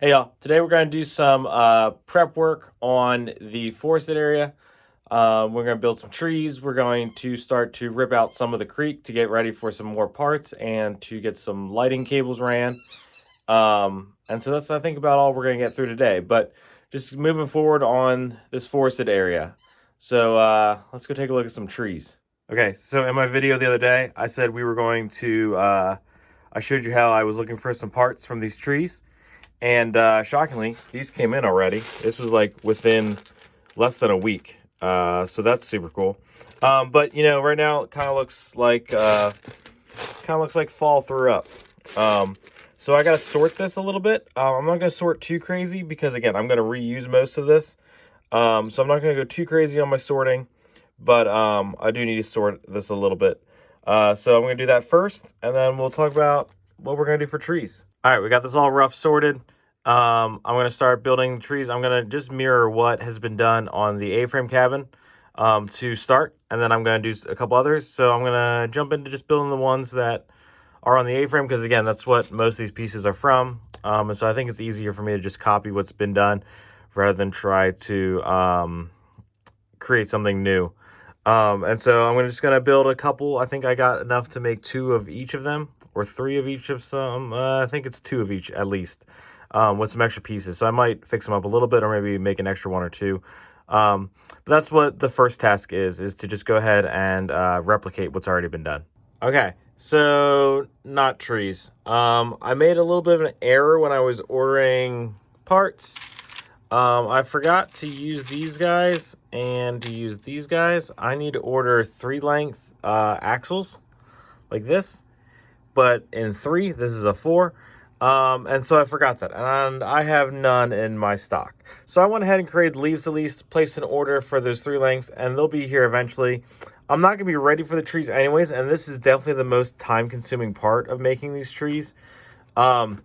Hey y'all, today we're going to do some prep work on the forested area. We're going to build some trees. We're going to start to rip out some of the creek to get ready for some more parts and to get some lighting cables ran. And so that's, I think, about all we're going to get through today. But just moving forward on this forested area. So let's go take a look at some trees. Okay, so in my video the other day, I said we were going to, I showed you how I was looking for some parts from these trees. And shockingly, these came in already. This was like within less than a week. So that's super cool. But you know, right now it kind of looks like fall threw up. So I gotta sort this a little bit. I'm not gonna sort too crazy because again, I'm gonna reuse most of this. So I'm not gonna go too crazy on my sorting, but I do need to sort this a little bit. So I'm gonna do that first, and then we'll talk about what we're gonna do for trees. All right, we got this all rough sorted. I'm going to start building trees. I'm going to just mirror what has been done on the A-frame cabin to start, and then I'm going to do a couple others. So I'm going to jump into just building the ones that are on the A-frame because, again, that's what most of these pieces are from. And so I think it's easier for me to just copy what's been done rather than try to create something new. And so I'm just going to build a couple. I think I got enough to make 2 of each of them. Or 3 of each of some. I think it's 2 of each at least, with some extra pieces. So I might fix them up a little bit, or maybe make an extra 1 or 2. But that's what the first task is to just go ahead and replicate what's already been done. Okay, so not trees. I made a little bit of an error when I was ordering parts. I forgot to use these guys and to use these guys. I need to order 3-length axles like this. But in 3, this is a 4. And so I forgot that. And I have none in my stock. So I went ahead and created leaves at least, placed an order for those 3 lengths, and they'll be here eventually. I'm not going to be ready for the trees anyways, and this is definitely the most time-consuming part of making these trees. And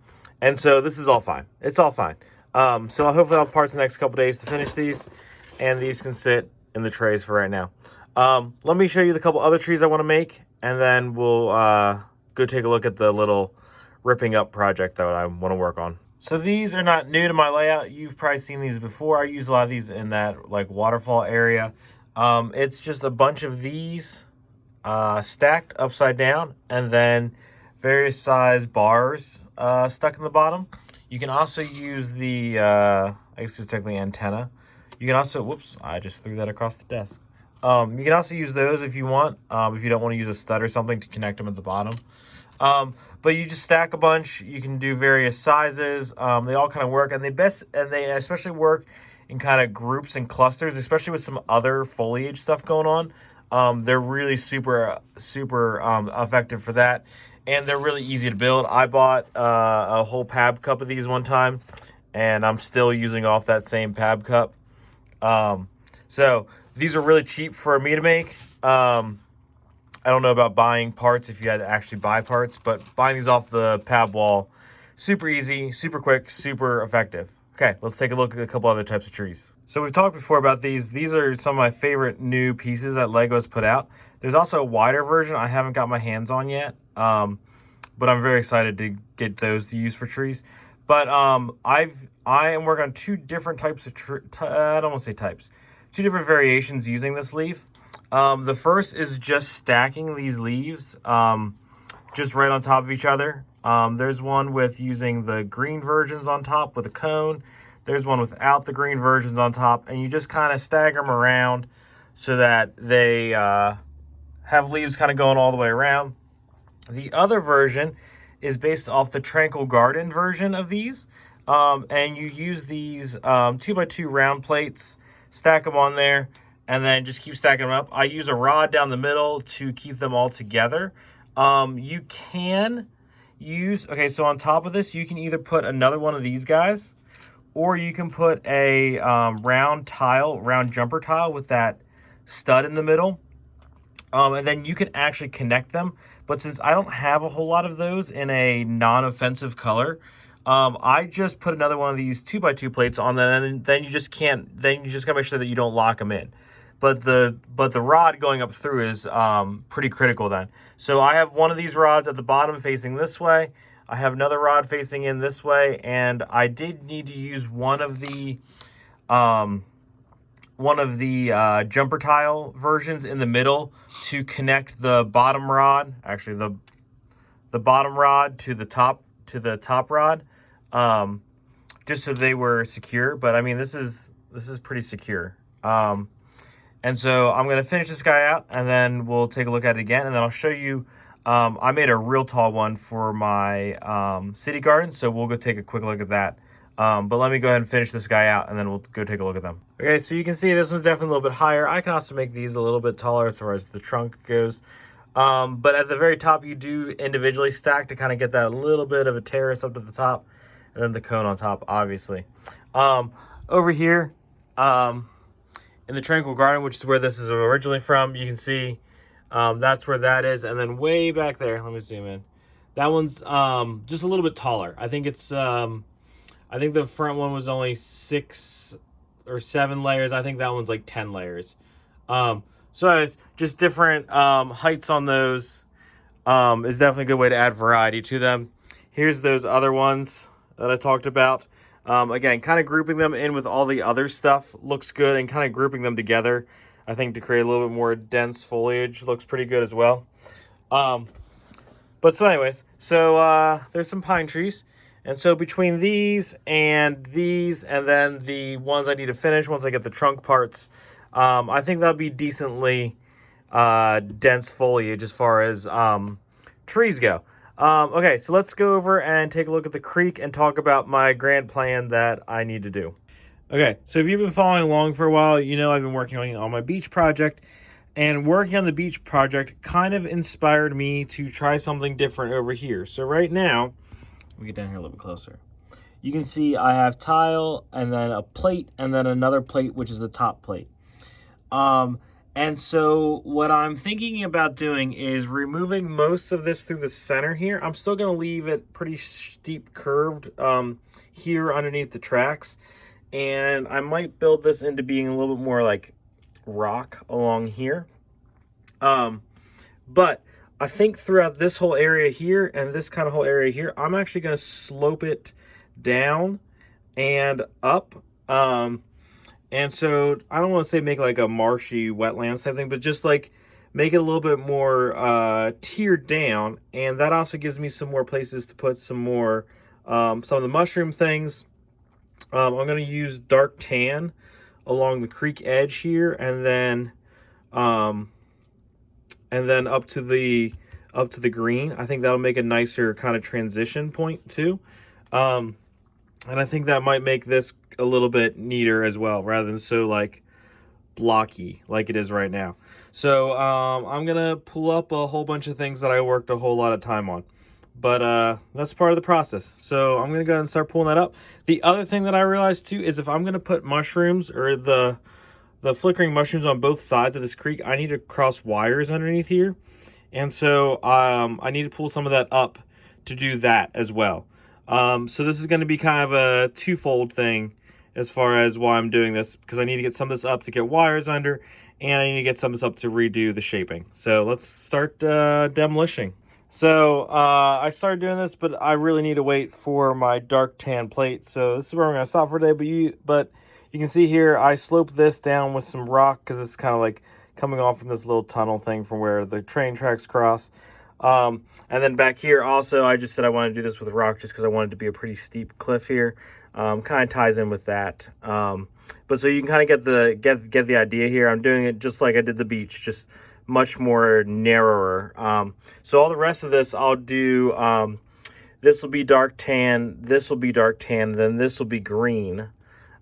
so this is all fine. It's all fine. So I'll hopefully have parts in the next couple days to finish these, and these can sit in the trays for right now. Let me show you the couple other trees I want to make, and then we'll go take a look at the little ripping up project that I want to work on. So these are not new to my layout. You've probably seen these before. I use a lot of these in that like waterfall area. It's just a bunch of these stacked upside down, and then various size bars stuck in the bottom. You can also use the, I guess it's technically antenna. You can also, whoops, I just threw that across the desk. You can also use those if you want, if you don't want to use a stud or something to connect them at the bottom. But you just stack a bunch. You can do various sizes. They all kind of work, and they especially work in kind of groups and clusters, especially with some other foliage stuff going on. They're really super effective for that, and they're really easy to build. I bought a whole pab cup of these one time, and I'm still using off that same pab cup. So these are really cheap for me to make. I don't know about buying parts if you had to actually buy parts, but buying these off the pab wall, super easy, super quick, super effective. Okay, let's take a look at a couple other types of trees. So we've talked before about these. These are some of my favorite new pieces that LEGO's put out. There's also a wider version I haven't got my hands on yet, but I'm very excited to get those to use for trees. But I am working on 2 different types of I don't want to say types. 2 different variations using this leaf. The first is just stacking these leaves just right on top of each other. There's one with using the green versions on top with a cone. There's one without the green versions on top, and you just kind of stagger them around so that they have leaves kind of going all the way around. The other version is based off the Tranquil Garden version of these, and you use these 2x2 round plates, stack them on there, and then just keep stacking them up. I use a rod down the middle to keep them all together. You can use, okay, so on top of this, you can either put another one of these guys, or you can put a round jumper tile with that stud in the middle. And then you can actually connect them. But since I don't have a whole lot of those in a non-offensive color, I just put another one of these 2x2 plates on there, and then you just gotta make sure that you don't lock them in. But the rod going up through is pretty critical then. So I have one of these rods at the bottom facing this way. I have another rod facing in this way, and I did need to use one of the jumper tile versions in the middle to connect the bottom rod, actually the bottom rod to the top rod, just so they were secure. But I mean, this is pretty secure. And so I'm going to finish this guy out, and then we'll take a look at it again, and then I'll show you. I made a real tall one for my city garden, so we'll go take a quick look at that. But let me go ahead and finish this guy out, and then we'll go take a look at them. Okay, so you can see this one's definitely a little bit higher. I can also make these a little bit taller as far as the trunk goes. But at the very top, you do individually stack to kind of get that little bit of a terrace up to the top, and then the cone on top, obviously. Over here, in the Tranquil Garden, which is where this is originally from, you can see that's where that is. And then way back there, let me zoom in. That one's just a little bit taller. I think it's, I think the front one was only 6 or 7 layers. I think that one's like 10 layers. So anyways, just different heights on those is definitely a good way to add variety to them. Here's those other ones that I talked about. Again, kind of grouping them in with all the other stuff looks good, and kind of grouping them together, I think, to create a little bit more dense foliage looks pretty good as well. But so anyways, so there's some pine trees. And so between these, and then the ones I need to finish once I get the trunk parts, I think that'll be decently dense foliage as far as trees go. Okay, so let's go over and take a look at the creek and talk about my grand plan that I need to do. Okay, so if you've been following along for a while, you know I've been working on my beach project. And working on the beach project kind of inspired me to try something different over here. So right now, let me get down here a little bit closer. You can see I have tile, and then a plate, and then another plate, which is the top plate. And so what I'm thinking about doing is removing most of this through the center here. I'm still going to leave it pretty steep curved here underneath the tracks. And I might build this into being a little bit more like rock along here. But I think throughout this whole area here and this kind of whole area here, I'm actually going to slope it down and up. And so I don't want to say make like a marshy wetlands type thing, but just like make it a little bit more tiered down. And that also gives me some more places to put some more, some of the mushroom things. I'm going to use dark tan along the creek edge here, and then up to the green. I think that'll make a nicer kind of transition point too. And I think that might make this a little bit neater as well, rather than so like blocky like it is right now. So I'm gonna pull up a whole bunch of things that I worked a whole lot of time on, but that's part of the process. So I'm gonna go ahead and start pulling that up. The other thing that I realized too is if I'm gonna put mushrooms or the flickering mushrooms on both sides of this creek, I need to cross wires underneath here, and so I need to pull some of that up to do that as well. So this is going to be kind of a twofold thing as far as why I'm doing this, because I need to get some of this up to get wires under, and I need to get some of this up to redo the shaping. So let's start demolishing. So I started doing this, but I really need to wait for my dark tan plate. So this is where I'm going to stop for today. But you can see here, I sloped this down with some rock because it's kind of like coming off from this little tunnel thing from where the train tracks cross. And then back here also, I just said I wanted to do this with rock just because I wanted it to be a pretty steep cliff here. Kind of ties in with that. But so you can kind of get the idea here. I'm doing it just like I did the beach, just much more narrower. So all the rest of this I'll do, this will be dark tan, this will be dark tan, then this will be green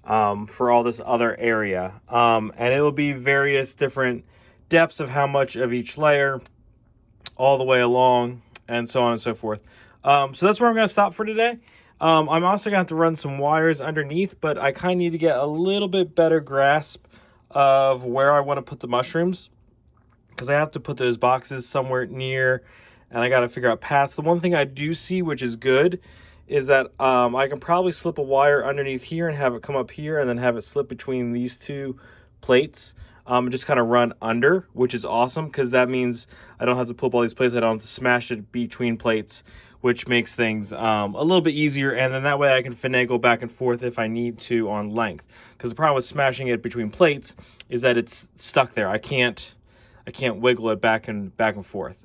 for all this other area. And it will be various different depths of how much of each layer, all the way along, and so on and so forth. So that's where I'm going to stop for today. I'm also going to have to run some wires underneath, but I kind of need to get a little bit better grasp of where I want to put the mushrooms, because I have to put those boxes somewhere near, and I got to figure out paths. The one thing I do see, which is good, is that I can probably slip a wire underneath here and have it come up here, and then have it slip between these two plates. and just kind of run under, which is awesome because that means I don't have to pull up all these plates. I don't have to smash it between plates, which makes things a little bit easier. And then that way I can finagle back and forth if I need to on length. Because the problem with smashing it between plates is that it's stuck there. I can't wiggle it back and forth.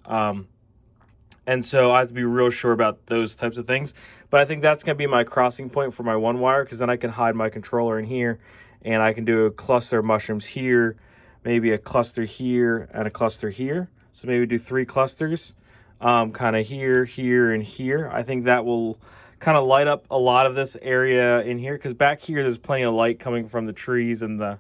And so I have to be real sure about those types of things. But I think that's going to be my crossing point for my one wire, because then I can hide my controller in here and I can do a cluster of mushrooms here, maybe a cluster here and a cluster here. So maybe do 3 clusters, kind of here, here, and here. I think that will kind of light up a lot of this area in here, because back here there's plenty of light coming from the trees and the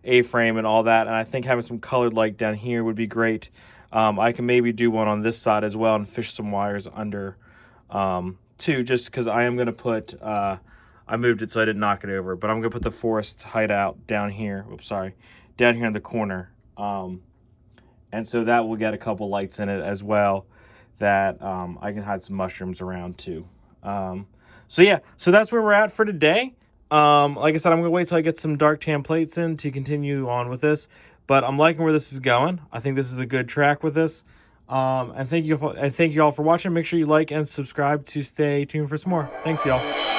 A-frame and all that. And I think having some colored light down here would be great. I can maybe do one on this side as well and fish some wires under too, just because I am going to put, I moved it so I didn't knock it over, but I'm going to put the forest hideout down here. Oops, sorry. Down here in the corner. And so that will get a couple lights in it as well that I can hide some mushrooms around too. So yeah, so that's where we're at for today. Like I said, I'm going to wait till I get some dark tan plates in to continue on with this. But I'm liking where this is going. I think this is a good track with this. And thank you all for watching. Make sure you like and subscribe to stay tuned for some more. Thanks, y'all.